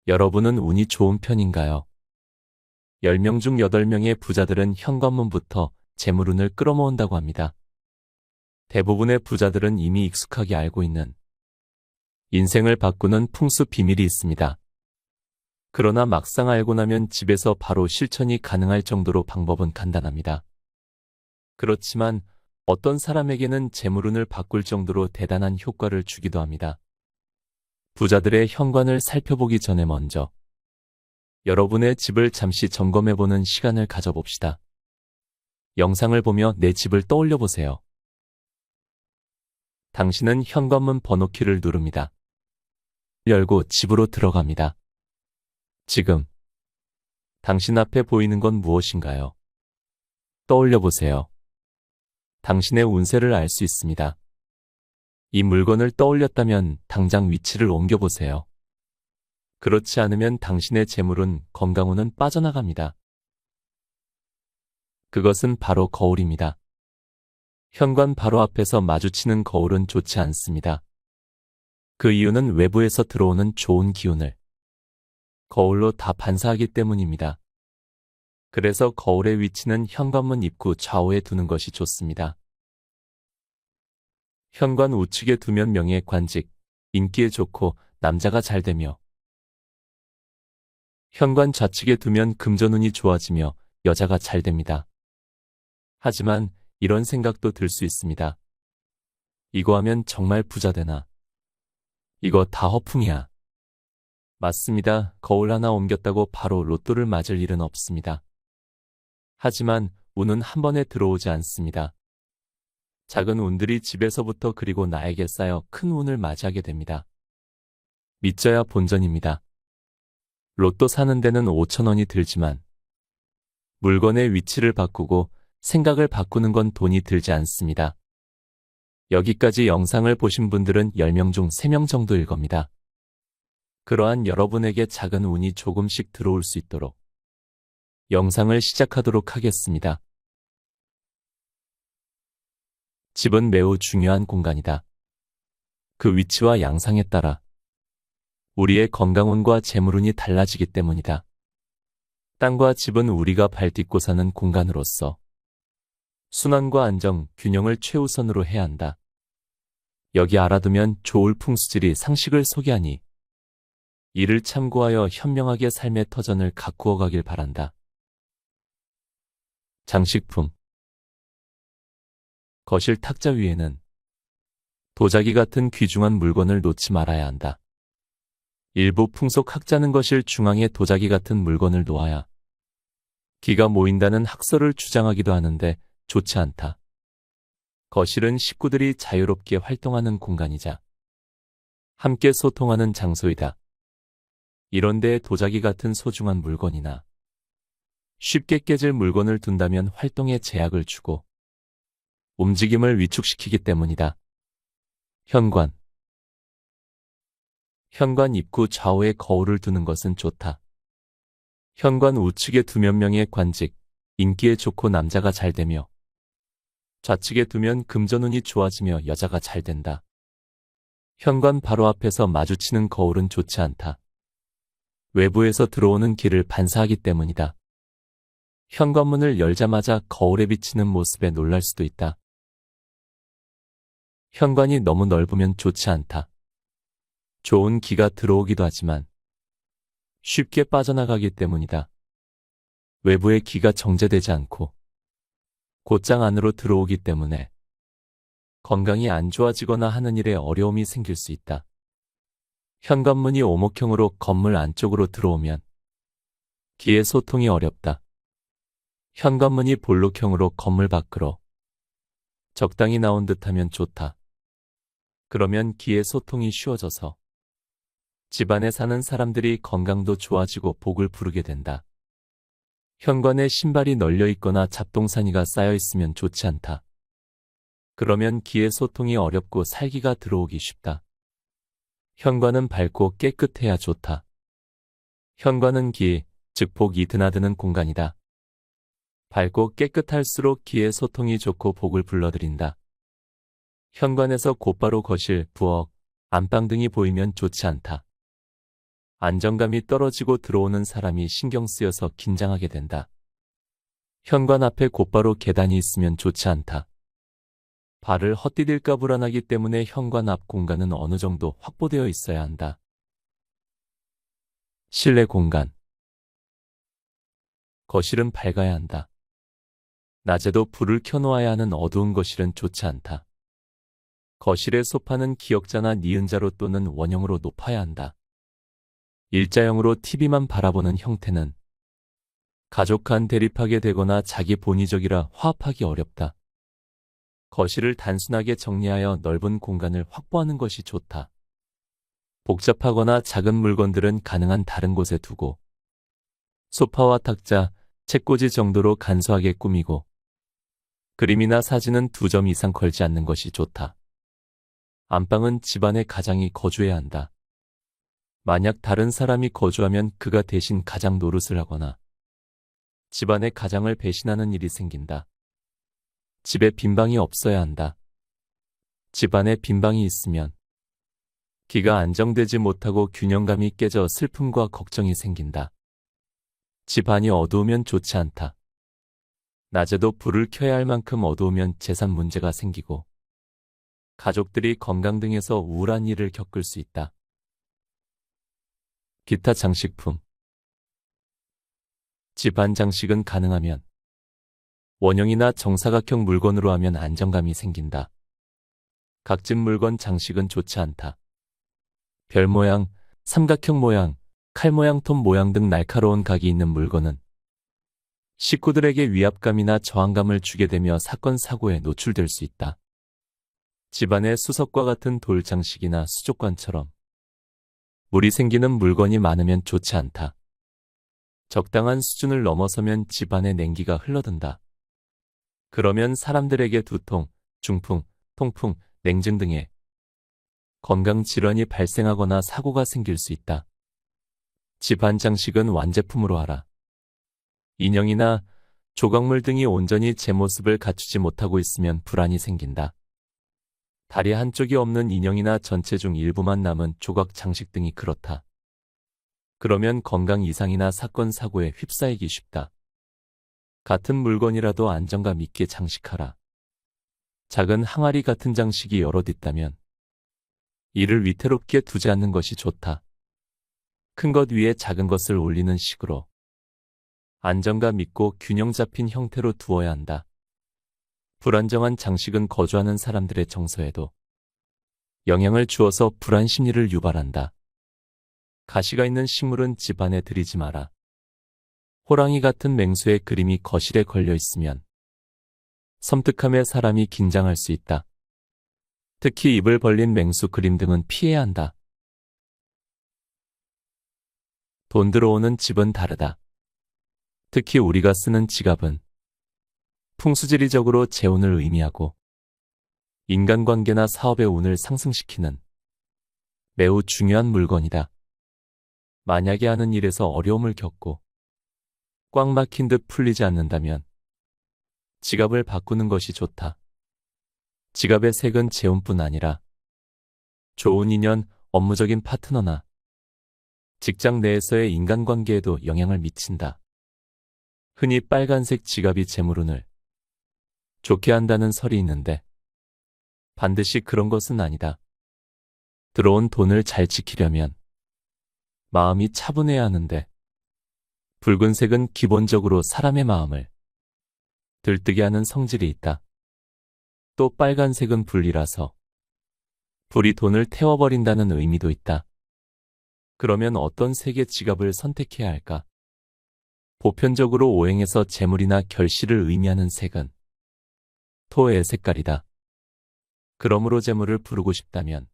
여러분은 운이 좋은 편인가요? 10명 중 8명의 부자들은 현관문부터 재물운을 끌어모은다고 합니다. 대부분의 부자들은 이미 익숙하게 알고 있는 인생을 바꾸는 풍수 비밀이 있습니다. 그러나 막상 알고 나면 집에서 바로 실천이 가능할 정도로 방법은 간단합니다. 그렇지만 어떤 사람에게는 재물운을 바꿀 정도로 대단한 효과를 주기도 합니다. 부자들의 현관을 살펴보기 전에 먼저 여러분의 집을 잠시 점검해보는 시간을 가져봅시다. 영상을 보며 내 집을 떠올려 보세요. 당신은 현관문 번호키를 누릅니다. 열고 집으로 들어갑니다. 지금 당신 앞에 보이는 건 무엇인가요? 떠올려 보세요. 당신의 운세를 알 수 있습니다. 이 물건을 떠올렸다면 당장 위치를 옮겨보세요. 그렇지 않으면 당신의 재물은 건강운은 빠져나갑니다. 그것은 바로 거울입니다. 현관 바로 앞에서 마주치는 거울은 좋지 않습니다. 그 이유는 외부에서 들어오는 좋은 기운을 거울로 다 반사하기 때문입니다. 그래서 거울의 위치는 현관문 입구 좌우에 두는 것이 좋습니다. 현관 우측에 두면 명예, 관직, 인기에 좋고 남자가 잘 되며 현관 좌측에 두면 금전운이 좋아지며 여자가 잘 됩니다. 하지만 이런 생각도 들 수 있습니다. 이거 하면 정말 부자 되나? 이거 다 허풍이야. 맞습니다. 거울 하나 옮겼다고 바로 로또를 맞을 일은 없습니다. 하지만 운은 한 번에 들어오지 않습니다. 작은 운들이 집에서부터 그리고 나에게 쌓여 큰 운을 맞이하게 됩니다. 믿져야 본전입니다. 로또 사는 데는 5,000원이 들지만 물건의 위치를 바꾸고 생각을 바꾸는 건 돈이 들지 않습니다. 여기까지 영상을 보신 분들은 10명 중 3명 정도일 겁니다. 그러한 여러분에게 작은 운이 조금씩 들어올 수 있도록 영상을 시작하도록 하겠습니다. 집은 매우 중요한 공간이다. 그 위치와 양상에 따라 우리의 건강운과 재물운이 달라지기 때문이다. 땅과 집은 우리가 발 딛고 사는 공간으로서 순환과 안정, 균형을 최우선으로 해야 한다. 여기 알아두면 좋을 풍수질이 상식을 소개하니 이를 참고하여 현명하게 삶의 터전을 가꾸어 가길 바란다. 장식품 거실 탁자 위에는 도자기 같은 귀중한 물건을 놓지 말아야 한다. 일부 풍속학자는 거실 중앙에 도자기 같은 물건을 놓아야 기가 모인다는 학설을 주장하기도 하는데 좋지 않다. 거실은 식구들이 자유롭게 활동하는 공간이자 함께 소통하는 장소이다. 이런 데에 도자기 같은 소중한 물건이나 쉽게 깨질 물건을 둔다면 활동에 제약을 주고 움직임을 위축시키기 때문이다. 현관 입구 좌우에 거울을 두는 것은 좋다. 현관 우측에 두면 명예, 관직, 인기에 좋고 남자가 잘 되며 좌측에 두면 금전운이 좋아지며 여자가 잘 된다. 현관 바로 앞에서 마주치는 거울은 좋지 않다. 외부에서 들어오는 길을 반사하기 때문이다. 현관문을 열자마자 거울에 비치는 모습에 놀랄 수도 있다. 현관이 너무 넓으면 좋지 않다. 좋은 기가 들어오기도 하지만 쉽게 빠져나가기 때문이다. 외부의 기가 정제되지 않고 곧장 안으로 들어오기 때문에 건강이 안 좋아지거나 하는 일에 어려움이 생길 수 있다. 현관문이 오목형으로 건물 안쪽으로 들어오면 기의 소통이 어렵다. 현관문이 볼록형으로 건물 밖으로 적당히 나온 듯하면 좋다. 그러면 기의 소통이 쉬워져서 집안에 사는 사람들이 건강도 좋아지고 복을 부르게 된다. 현관에 신발이 널려 있거나 잡동사니가 쌓여 있으면 좋지 않다. 그러면 기의 소통이 어렵고 살기가 들어오기 쉽다. 현관은 밝고 깨끗해야 좋다. 현관은 기, 즉 복이 드나드는 공간이다. 밝고 깨끗할수록 기의 소통이 좋고 복을 불러들인다. 현관에서 곧바로 거실, 부엌, 안방 등이 보이면 좋지 않다. 안정감이 떨어지고 들어오는 사람이 신경 쓰여서 긴장하게 된다. 현관 앞에 곧바로 계단이 있으면 좋지 않다. 발을 헛디딜까 불안하기 때문에 현관 앞 공간은 어느 정도 확보되어 있어야 한다. 실내 공간. 거실은 밝아야 한다. 낮에도 불을 켜놓아야 하는 어두운 거실은 좋지 않다. 거실의 소파는 기역자나 니은자로 또는 원형으로 높아야 한다. 일자형으로 TV만 바라보는 형태는 가족 간 대립하게 되거나 자기 본의적이라 화합하기 어렵다. 거실을 단순하게 정리하여 넓은 공간을 확보하는 것이 좋다. 복잡하거나 작은 물건들은 가능한 다른 곳에 두고 소파와 탁자, 책꽂이 정도로 간소하게 꾸미고 그림이나 사진은 2점 이상 걸지 않는 것이 좋다. 안방은 집안의 가장이 거주해야 한다. 만약 다른 사람이 거주하면 그가 대신 가장 노릇을 하거나 집안의 가장을 배신하는 일이 생긴다. 집에 빈방이 없어야 한다. 집안에 빈방이 있으면 기가 안정되지 못하고 균형감이 깨져 슬픔과 걱정이 생긴다. 집안이 어두우면 좋지 않다. 낮에도 불을 켜야 할 만큼 어두우면 재산 문제가 생기고 가족들이 건강 등에서 우울한 일을 겪을 수 있다. 기타 장식품. 집안 장식은 가능하면 원형이나 정사각형 물건으로 하면 안정감이 생긴다. 각진 물건 장식은 좋지 않다. 별 모양, 삼각형 모양, 칼 모양, 톱 모양 등 날카로운 각이 있는 물건은 식구들에게 위압감이나 저항감을 주게 되며 사건, 사고에 노출될 수 있다. 집안에 수석과 같은 돌 장식이나 수족관처럼 물이 생기는 물건이 많으면 좋지 않다. 적당한 수준을 넘어서면 집안에 냉기가 흘러든다. 그러면 사람들에게 두통, 중풍, 통풍, 냉증 등의 건강 질환이 발생하거나 사고가 생길 수 있다. 집안 장식은 완제품으로 하라. 인형이나 조각물 등이 온전히 제 모습을 갖추지 못하고 있으면 불안이 생긴다. 다리 한쪽이 없는 인형이나 전체 중 일부만 남은 조각 장식 등이 그렇다. 그러면 건강 이상이나 사건, 사고에 휩싸이기 쉽다. 같은 물건이라도 안정감 있게 장식하라. 작은 항아리 같은 장식이 여럿 있다면 이를 위태롭게 두지 않는 것이 좋다. 큰 것 위에 작은 것을 올리는 식으로 안정감 있고 균형 잡힌 형태로 두어야 한다. 불안정한 장식은 거주하는 사람들의 정서에도 영향을 주어서 불안 심리를 유발한다. 가시가 있는 식물은 집안에 들이지 마라. 호랑이 같은 맹수의 그림이 거실에 걸려 있으면 섬뜩함에 사람이 긴장할 수 있다. 특히 입을 벌린 맹수 그림 등은 피해야 한다. 돈 들어오는 집은 다르다. 특히 우리가 쓰는 지갑은 풍수지리적으로 재운을 의미하고 인간관계나 사업의 운을 상승시키는 매우 중요한 물건이다. 만약에 하는 일에서 어려움을 겪고 꽉 막힌 듯 풀리지 않는다면 지갑을 바꾸는 것이 좋다. 지갑의 색은 재운뿐 아니라 좋은 인연, 업무적인 파트너나 직장 내에서의 인간관계에도 영향을 미친다. 흔히 빨간색 지갑이 재물운을 좋게 한다는 설이 있는데 반드시 그런 것은 아니다. 들어온 돈을 잘 지키려면 마음이 차분해야 하는데 붉은색은 기본적으로 사람의 마음을 들뜨게 하는 성질이 있다. 또 빨간색은 불이라서 불이 돈을 태워버린다는 의미도 있다. 그러면 어떤 색의 지갑을 선택해야 할까? 보편적으로 오행에서 재물이나 결실을 의미하는 색은 토의 색깔이다. 그러므로 재물을 부르고 싶다면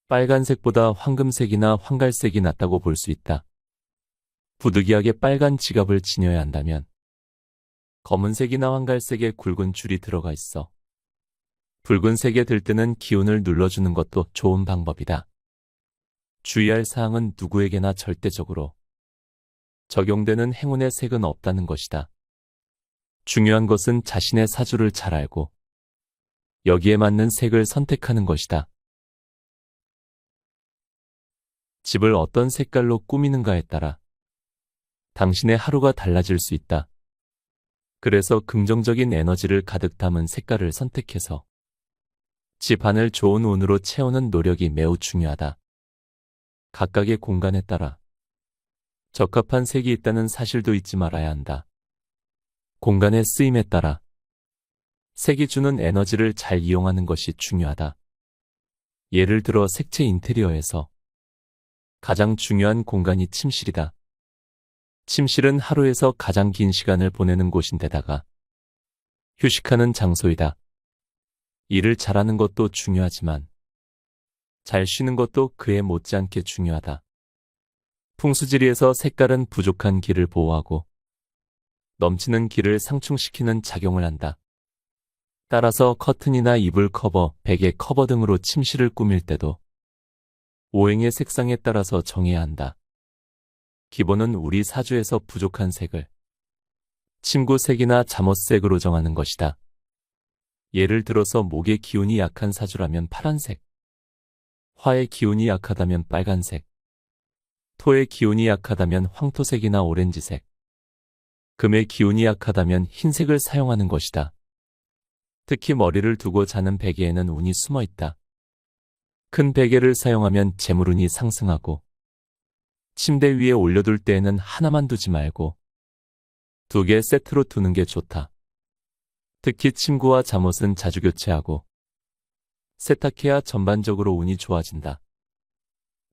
빨간색보다 황금색이나 황갈색이 낫다고 볼 수 있다. 부득이하게 빨간 지갑을 지녀야 한다면 검은색이나 황갈색의 굵은 줄이 들어가 있어 붉은색에 들뜨는 기운을 눌러주는 것도 좋은 방법이다. 주의할 사항은 누구에게나 절대적으로 적용되는 행운의 색은 없다는 것이다. 중요한 것은 자신의 사주를 잘 알고 여기에 맞는 색을 선택하는 것이다. 집을 어떤 색깔로 꾸미는가에 따라 당신의 하루가 달라질 수 있다. 그래서 긍정적인 에너지를 가득 담은 색깔을 선택해서 집 안을 좋은 운으로 채우는 노력이 매우 중요하다. 각각의 공간에 따라 적합한 색이 있다는 사실도 잊지 말아야 한다. 공간의 쓰임에 따라 색이 주는 에너지를 잘 이용하는 것이 중요하다. 예를 들어 색채 인테리어에서 가장 중요한 공간이 침실이다. 침실은 하루에서 가장 긴 시간을 보내는 곳인데다가 휴식하는 장소이다. 일을 잘하는 것도 중요하지만 잘 쉬는 것도 그에 못지않게 중요하다. 풍수지리에서 색깔은 부족한 기를 보호하고 넘치는 기를 상충시키는 작용을 한다. 따라서 커튼이나 이불 커버, 베개 커버 등으로 침실을 꾸밀 때도 오행의 색상에 따라서 정해야 한다. 기본은 우리 사주에서 부족한 색을 침구색이나 잠옷색으로 정하는 것이다. 예를 들어서 목의 기운이 약한 사주라면 파란색, 화의 기운이 약하다면 빨간색, 토의 기운이 약하다면 황토색이나 오렌지색, 금의 기운이 약하다면 흰색을 사용하는 것이다. 특히 머리를 두고 자는 베개에는 운이 숨어 있다. 큰 베개를 사용하면 재물운이 상승하고 침대 위에 올려둘 때에는 하나만 두지 말고 2개 세트로 두는 게 좋다. 특히 침구와 잠옷은 자주 교체하고 세탁해야 전반적으로 운이 좋아진다.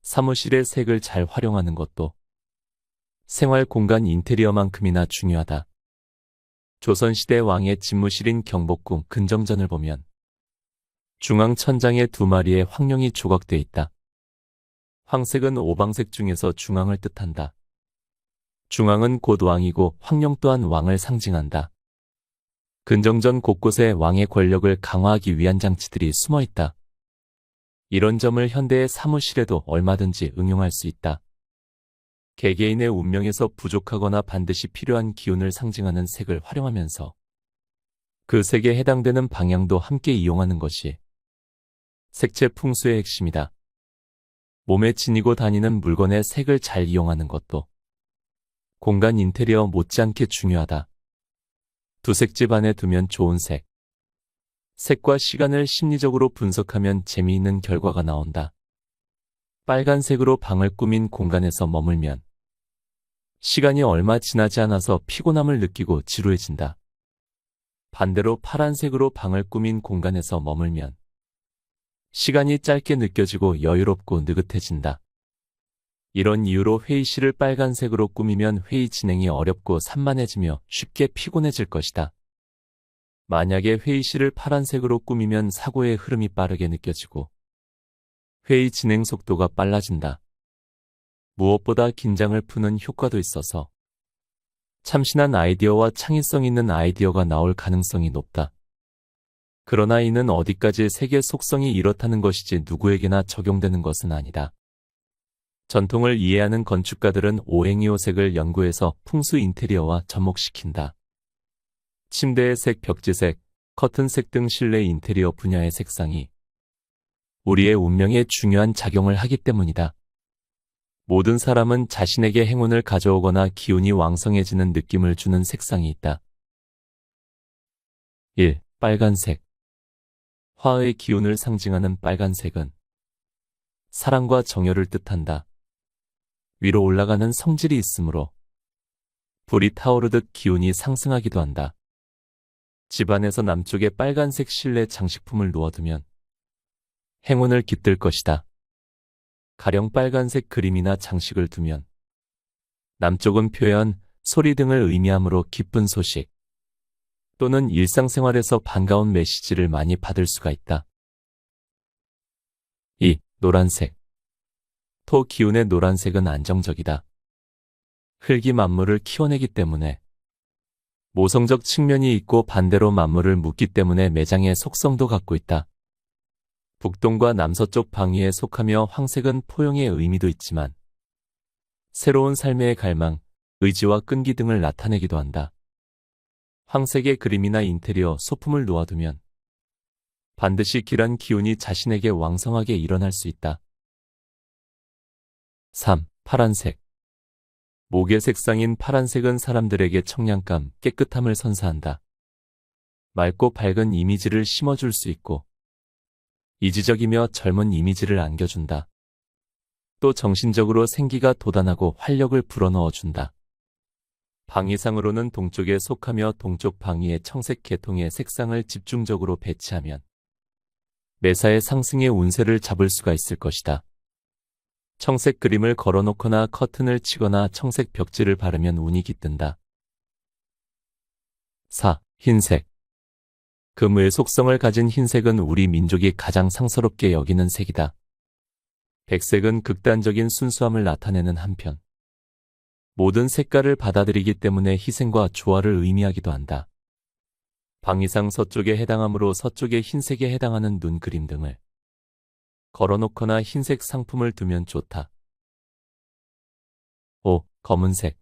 사무실의 색을 잘 활용하는 것도 생활 공간 인테리어만큼이나 중요하다. 조선시대 왕의 집무실인 경복궁 근정전을 보면 중앙 천장에 2마리의 황룡이 조각돼 있다. 황색은 오방색 중에서 중앙을 뜻한다. 중앙은 곧 왕이고 황룡 또한 왕을 상징한다. 근정전 곳곳에 왕의 권력을 강화하기 위한 장치들이 숨어 있다. 이런 점을 현대의 사무실에도 얼마든지 응용할 수 있다. 개개인의 운명에서 부족하거나 반드시 필요한 기운을 상징하는 색을 활용하면서 그 색에 해당되는 방향도 함께 이용하는 것이 색채 풍수의 핵심이다. 몸에 지니고 다니는 물건의 색을 잘 이용하는 것도 공간 인테리어 못지않게 중요하다. 두색집 안에 두면 좋은 색. 색과 시간을 심리적으로 분석하면 재미있는 결과가 나온다. 빨간색으로 방을 꾸민 공간에서 머물면 시간이 얼마 지나지 않아서 피곤함을 느끼고 지루해진다. 반대로 파란색으로 방을 꾸민 공간에서 머물면 시간이 짧게 느껴지고 여유롭고 느긋해진다. 이런 이유로 회의실을 빨간색으로 꾸미면 회의 진행이 어렵고 산만해지며 쉽게 피곤해질 것이다. 만약에 회의실을 파란색으로 꾸미면 사고의 흐름이 빠르게 느껴지고 회의 진행 속도가 빨라진다. 무엇보다 긴장을 푸는 효과도 있어서 참신한 아이디어와 창의성 있는 아이디어가 나올 가능성이 높다. 그러나 이는 어디까지 색의 속성이 이렇다는 것이지 누구에게나 적용되는 것은 아니다. 전통을 이해하는 건축가들은 오행이오색을 연구해서 풍수 인테리어와 접목시킨다. 침대의 색, 벽지색, 커튼색 등 실내 인테리어 분야의 색상이 우리의 운명에 중요한 작용을 하기 때문이다. 모든 사람은 자신에게 행운을 가져오거나 기운이 왕성해지는 느낌을 주는 색상이 있다. 1. 빨간색. 화의 기운을 상징하는 빨간색은 사랑과 정열을 뜻한다. 위로 올라가는 성질이 있으므로 불이 타오르듯 기운이 상승하기도 한다. 집안에서 남쪽에 빨간색 실내 장식품을 놓아두면 행운을 깃들 것이다. 가령 빨간색 그림이나 장식을 두면 남쪽은 표현, 소리 등을 의미하므로 기쁜 소식 또는 일상생활에서 반가운 메시지를 많이 받을 수가 있다. 2. 노란색. 토 기운의 노란색은 안정적이다. 흙이 만물을 키워내기 때문에 모성적 측면이 있고 반대로 만물을 묻기 때문에 매장의 속성도 갖고 있다. 북동과 남서쪽 방위에 속하며 황색은 포용의 의미도 있지만 새로운 삶의 갈망, 의지와 끈기 등을 나타내기도 한다. 황색의 그림이나 인테리어, 소품을 놓아두면 반드시 길한 기운이 자신에게 왕성하게 일어날 수 있다. 3. 파란색. 목의 색상인 파란색은 사람들에게 청량감, 깨끗함을 선사한다. 맑고 밝은 이미지를 심어줄 수 있고, 이지적이며 젊은 이미지를 안겨준다. 또 정신적으로 생기가 돋아나고 활력을 불어넣어준다. 방위상으로는 동쪽에 속하며 동쪽 방위의 청색 계통의 색상을 집중적으로 배치하면 매사의 상승의 운세를 잡을 수가 있을 것이다. 청색 그림을 걸어놓거나 커튼을 치거나 청색 벽지를 바르면 운이 깃든다. 4. 흰색. 금의 속성을 가진 흰색은 우리 민족이 가장 상스럽게 여기는 색이다. 백색은 극단적인 순수함을 나타내는 한편, 모든 색깔을 받아들이기 때문에 희생과 조화를 의미하기도 한다. 방위상 서쪽에 해당하므로 서쪽의 흰색에 해당하는 눈 그림 등을 걸어놓거나 흰색 상품을 두면 좋다. 5. 검은색.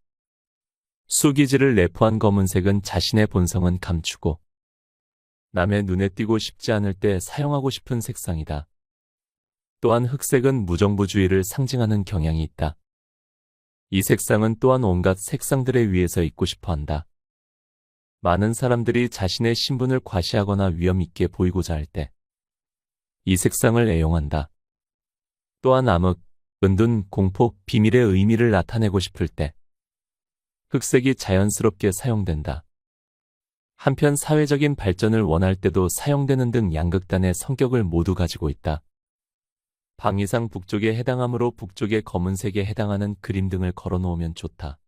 수기질을 내포한 검은색은 자신의 본성은 감추고 남의 눈에 띄고 싶지 않을 때 사용하고 싶은 색상이다. 또한 흑색은 무정부주의를 상징하는 경향이 있다. 이 색상은 또한 온갖 색상들에 위에서 있고 싶어 한다. 많은 사람들이 자신의 신분을 과시하거나 위험 있게 보이고자 할 때 이 색상을 애용한다. 또한 암흑, 은둔, 공포, 비밀의 의미를 나타내고 싶을 때 흑색이 자연스럽게 사용된다. 한편 사회적인 발전을 원할 때도 사용되는 등 양극단의 성격을 모두 가지고 있다. 방위상 북쪽에 해당하므로 북쪽의 검은색에 해당하는 그림 등을 걸어놓으면 좋다.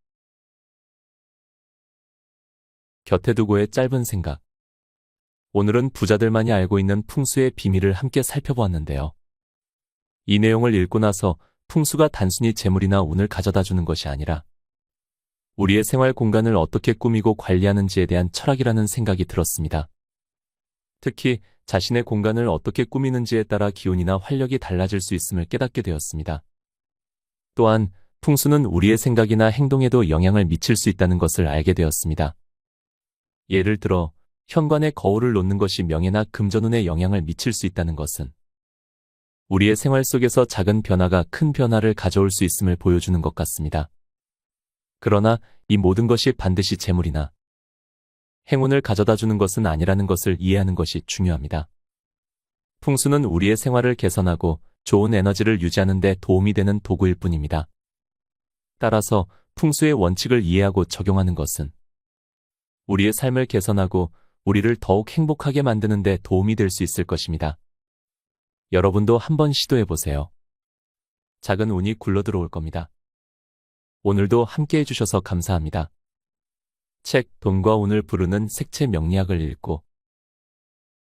곁에 두고의 짧은 생각. 오늘은 부자들만이 알고 있는 풍수의 비밀을 함께 살펴보았는데요. 이 내용을 읽고 나서 풍수가 단순히 재물이나 운을 가져다주는 것이 아니라 우리의 생활 공간을 어떻게 꾸미고 관리하는지에 대한 철학이라는 생각이 들었습니다. 특히 자신의 공간을 어떻게 꾸미는지에 따라 기운이나 활력이 달라질 수 있음을 깨닫게 되었습니다. 또한 풍수는 우리의 생각이나 행동에도 영향을 미칠 수 있다는 것을 알게 되었습니다. 예를 들어 현관에 거울을 놓는 것이 명예나 금전운에 영향을 미칠 수 있다는 것은 우리의 생활 속에서 작은 변화가 큰 변화를 가져올 수 있음을 보여주는 것 같습니다. 그러나 이 모든 것이 반드시 재물이나 행운을 가져다 주는 것은 아니라는 것을 이해하는 것이 중요합니다. 풍수는 우리의 생활을 개선하고 좋은 에너지를 유지하는 데 도움이 되는 도구일 뿐입니다. 따라서 풍수의 원칙을 이해하고 적용하는 것은 우리의 삶을 개선하고 우리를 더욱 행복하게 만드는 데 도움이 될 수 있을 것입니다. 여러분도 한번 시도해 보세요. 작은 운이 굴러들어올 겁니다. 오늘도 함께 해주셔서 감사합니다. 책 돈과 운을 부르는 색채 명리학을 읽고